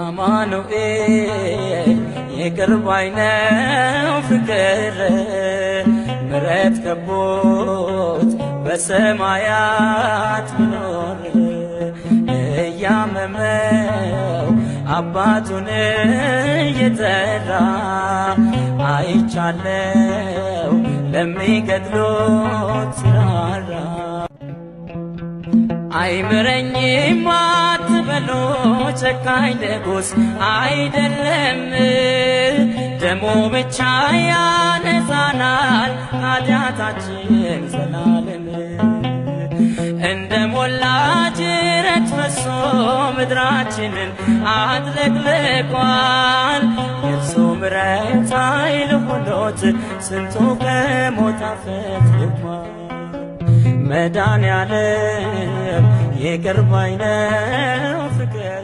አማኑኤል ይቅር ባይ ነው ፍቅር ምሕረት ከቦት በሰማያት ቢኖር እያመመው አባቱን እየጠራ አይቻለው ለሚገድሉት ሲራራ አይምረኝም አትበሉ ጨካኝ ንጉሥ አይደለም ደሙ ብቻ ያነጻናል ኃጢአታችን ዘላለም እንደ ሞላ ጅረት ፈሶ ምድራችንን አጥለቅልቋል የእርሱ ምሕረት ኃይል ሆኖት ስንቱ ከሞት አፈትልቋል መድኃኔዓለም ይቅር ባይ ነው ፍቅር